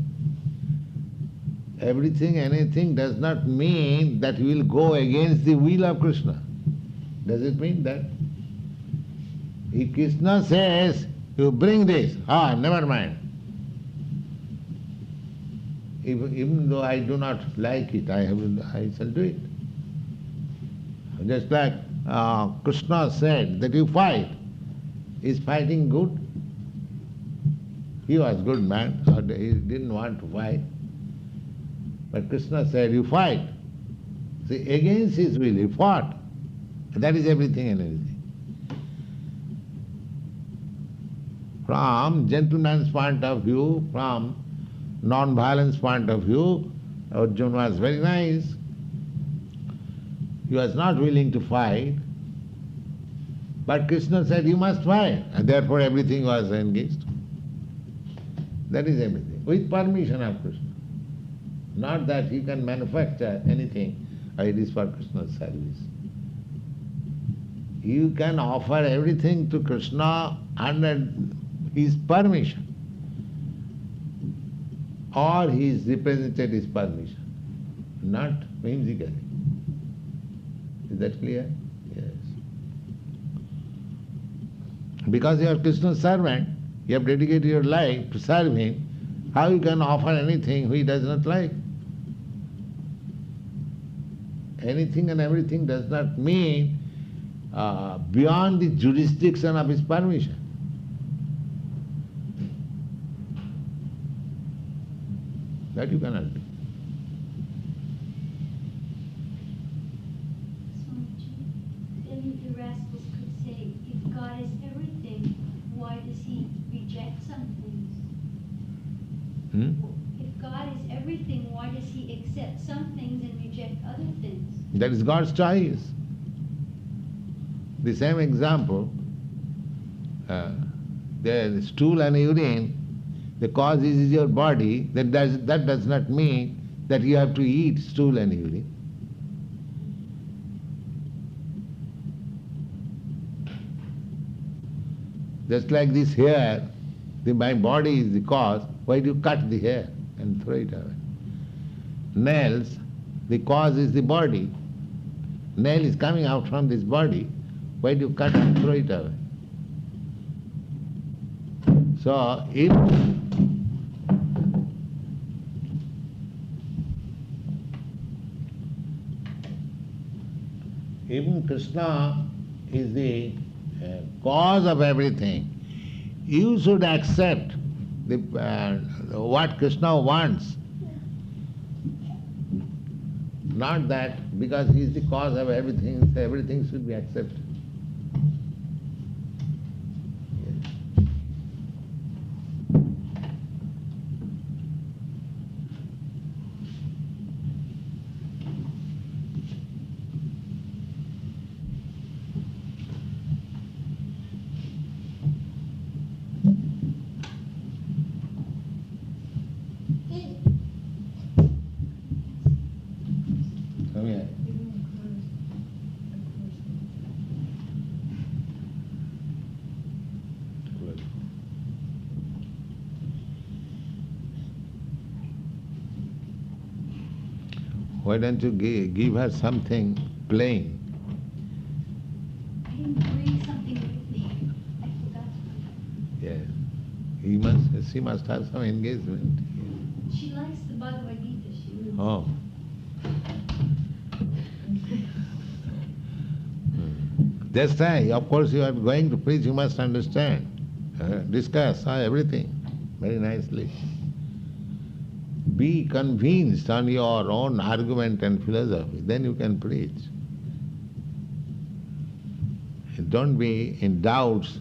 Everything, anything does not mean that we will go against the will of Krishna. Does it mean that? If Krishna says, you bring this, never mind. Even though I do not like it, I shall do it. Just like Krishna said that you fight. Is fighting good? He was good man, he didn't want to fight. But Krishna said, you fight. See, against his will, he fought. That is everything and anything. From gentleman's point of view, from non-violence point of view, Arjuna was very nice. He was not willing to fight. But Krishna said, you must fight. And therefore everything was engaged. That is everything. With permission of Krishna. Not that you can manufacture anything. It is for Krishna's service. You can offer everything to Krishna under his permission. Or his representative's permission. Not whimsically. Is that clear? Yes. Because you are Krishna's servant, you have dedicated your life to serve him, how you can offer anything he does not like? Anything and everything does not mean beyond the jurisdiction of his permission. That you cannot do. Then the rascals could say, if God is everything, why does he reject some things? If God is everything, why does he accept some things and reject other things? That is God's choice. The same example, the stool and urine, the cause is your body, that does not mean that you have to eat stool and urine. Just like this hair, my body is the cause, why do you cut the hair and throw it away? Nails, the cause is the body. Nail is coming out from this body, why do you cut and throw it away? So, if even Krishna is the cause of everything, you should accept what Krishna wants. Not that because he is the cause of everything, so everything should be accepted. Come here. Give him a course. Good. Why don't you give her something plain? I didn't bring something with me. I forgot. Yes. She must have some engagement. She likes the Bhagavad Gita. She will. Oh. That's right. Of course, you are going to preach, you must understand. Discuss everything very nicely. Be convinced on your own argument and philosophy, then you can preach. Don't be in doubts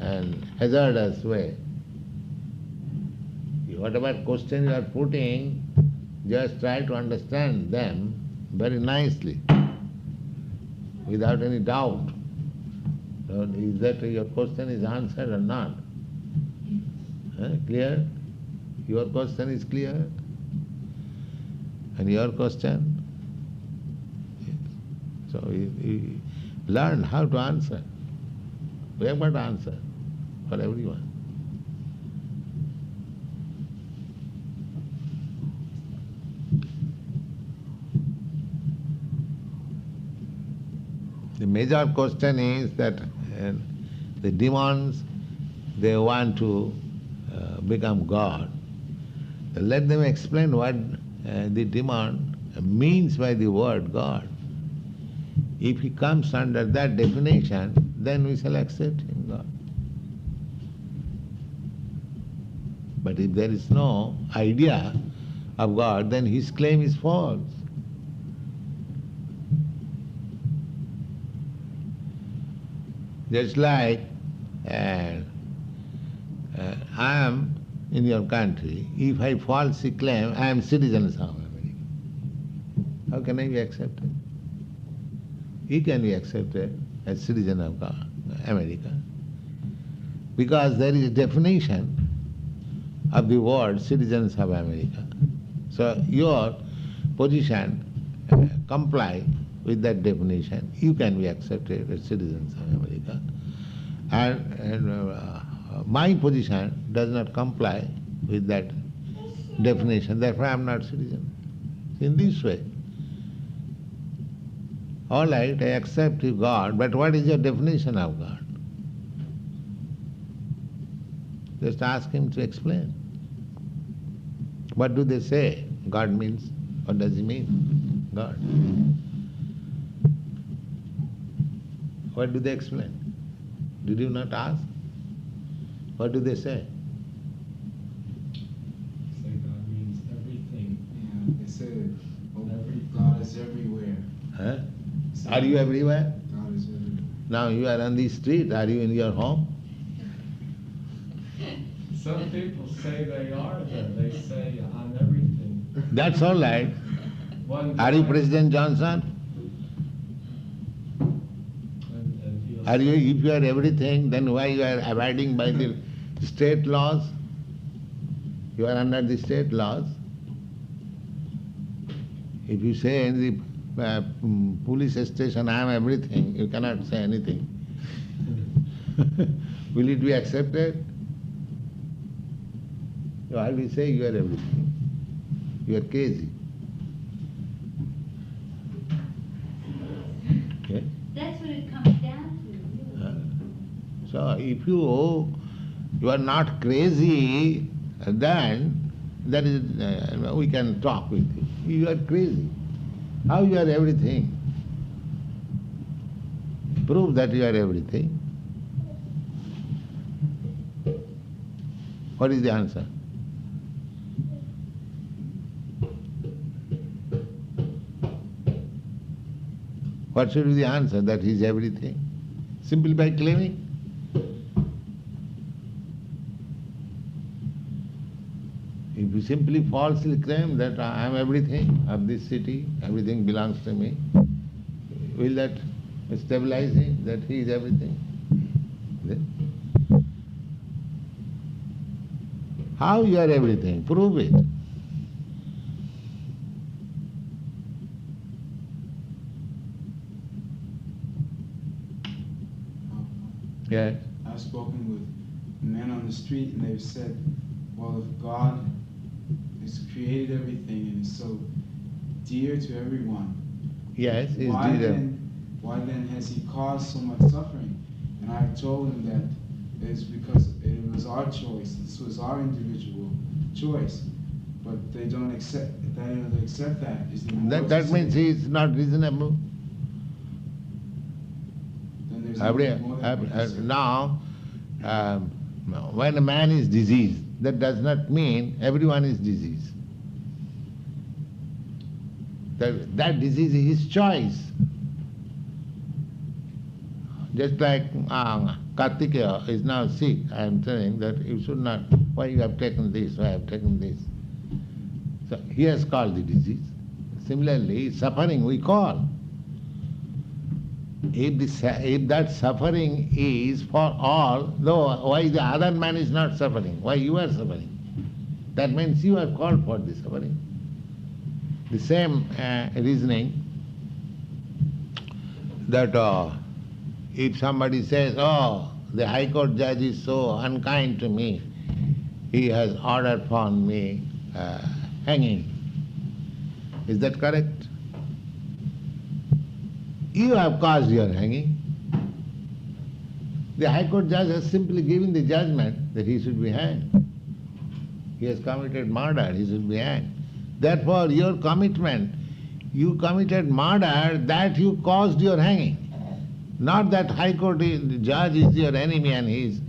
and hazardous way. Whatever question you are putting, just try to understand them very nicely, without any doubt. So is that your question is answered or not? Clear? Your question is clear? And your question? Yes. So you learn how to answer. We have got answer for everyone. The major question is that the demons, they want to become God. Let them explain what the demon means by the word God. If he comes under that definition, then we shall accept him God. But if there is no idea of God, then his claim is false. Just like I am in your country, if I falsely claim I am citizen of America, how can I be accepted? He can be accepted as citizen of America because there is a definition of the word citizens of America. So your position comply with that definition, you can be accepted as citizens of America. And my position does not comply with that definition, therefore I am not citizen. In this way. All right, I accept you God, but what is your definition of God? Just ask him to explain. What do they say God means? What does he mean? God. What do they explain? Did you not ask? What do they say? Say God means everything. Yeah, they said, oh, God is everywhere. Huh? Are you everywhere? God is everywhere. Now you are on the street, are you in your home? Some people say they are there. They say I'm everything. That's all right. One Are you guy- President Johnson? and he'll Are you, say- if you are everything, then why you are abiding by the state laws? You are under the state laws. If you say in the police station, I am everything, you cannot say anything. Will it be accepted? Why we say you are everything? You are crazy. Okay? That's what it comes down to. really. So if you are not crazy, then that is we can talk with you. You are crazy. How you are everything? Prove that you are everything. What is the answer? What should be the answer that he is everything? Simply by claiming? If you simply falsely claim that I am everything of this city, everything belongs to me, will that stabilize him, that he is everything? Then how you are everything? Prove it. Yes. I've spoken with men on the street, and they've said, well, if God has created everything and is so dear to everyone, Yes, it's why dear. why then has he caused so much suffering? And I've told him that it's because it was our choice. This was our individual choice. But they don't accept that. Is the more That means specific- he is not reasonable. Then there's Every- more than Now, when a man is diseased, that does not mean everyone is diseased. That disease is his choice. Just like Kartikeya is now sick, I am saying that you should not, why you have taken this, why you have taken this. So he has called the disease. Similarly, suffering we call. If that suffering is for all, though why the other man is not suffering, why you are suffering? That means you are called for the suffering. The same reasoning that if somebody says, oh, the High Court judge is so unkind to me, he has ordered for me hanging. Is that correct? You have caused your hanging. The High Court judge has simply given the judgment that he should be hanged. He has committed murder, he should be hanged. Therefore, your commitment, you committed murder, that you caused your hanging. Not that High Court judge is your enemy and he is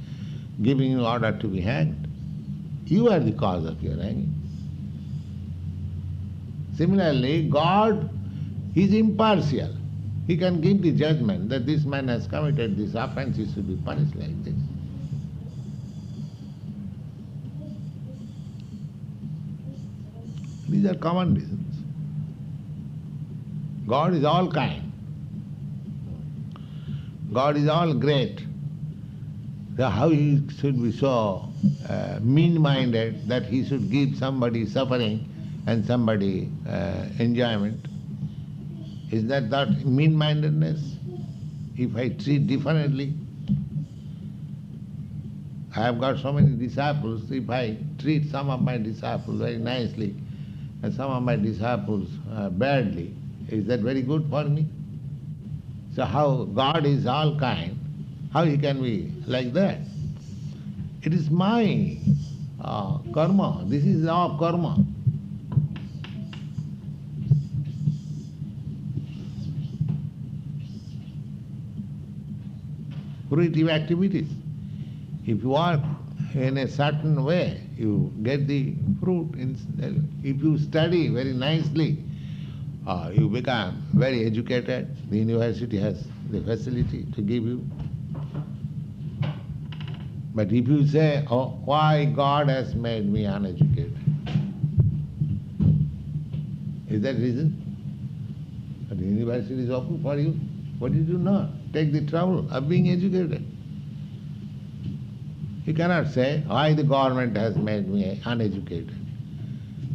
giving you order to be hanged. You are the cause of your hanging. Similarly, God is impartial. He can give the judgment that this man has committed this offense, he should be punished like this. These are common reasons. God is all kind. God is all great. So how he should be so mean-minded that he should give somebody suffering and somebody enjoyment? Is that not mean-mindedness? If I treat differently, I have got so many disciples, if I treat some of my disciples very nicely and some of my disciples badly, is that very good for me? So how God is all kind, how he can be like that? It is my karma, this is our karma. Fruitive activities. If you work in a certain way, you get the fruit. If you study very nicely, you become very educated. The university has the facility to give you. But if you say, oh, why God has made me uneducated? Is that reason? But the university is open for you. What did you not? Take the trouble of being educated. You cannot say, why the government has made me uneducated.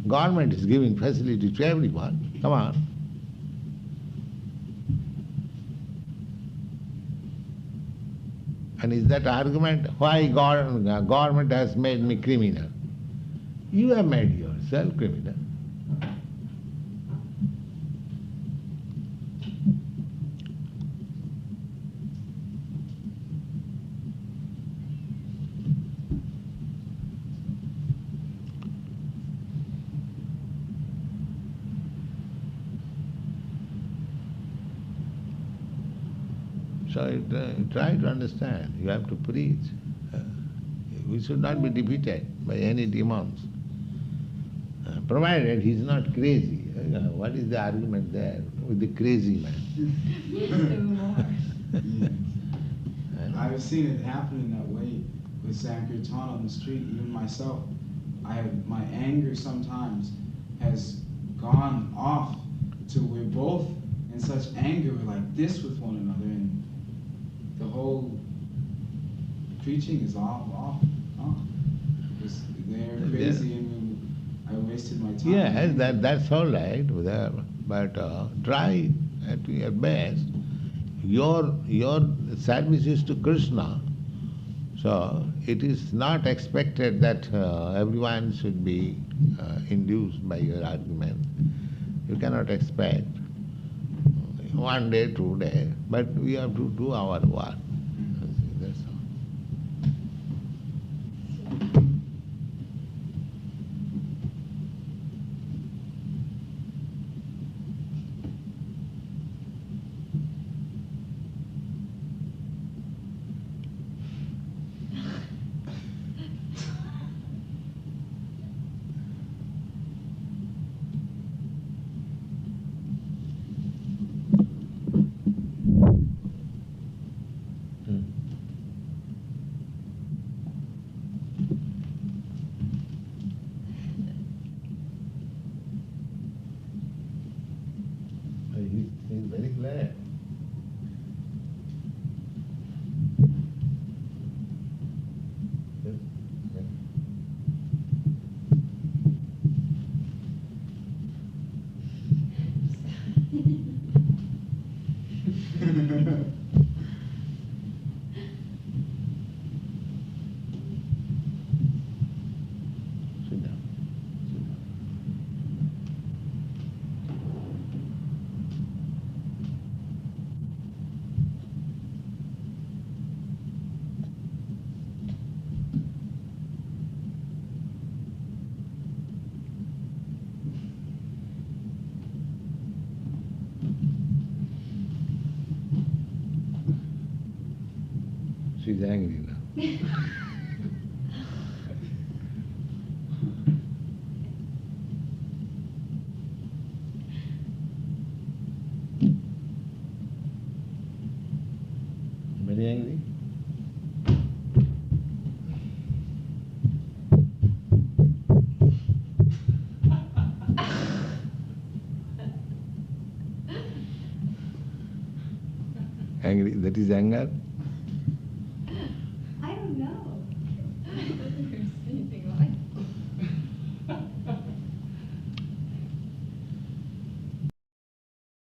Government is giving facility to everyone. Come on. And is that argument, why government has made me criminal? You have made yourself criminal. So try to understand, you have to preach. We should not be defeated by any demons. Provided he is not crazy. What is the argument there with the crazy man? I've seen it happen in that way with Sankirtan on the street, even myself. My anger sometimes has gone off to we're both in such anger, we're like this with one another, and the whole preaching is off. They're crazy and I wasted my time. Yes, that's all right, but try at your best. Your service is to Krishna, So it is not expected that everyone should be induced by your argument. You cannot expect 1 day, 2 days, but we have to do our work. That's all. He's very glad. Sit down. Sit down. She's angry now. Very angry? Angry, that is anger?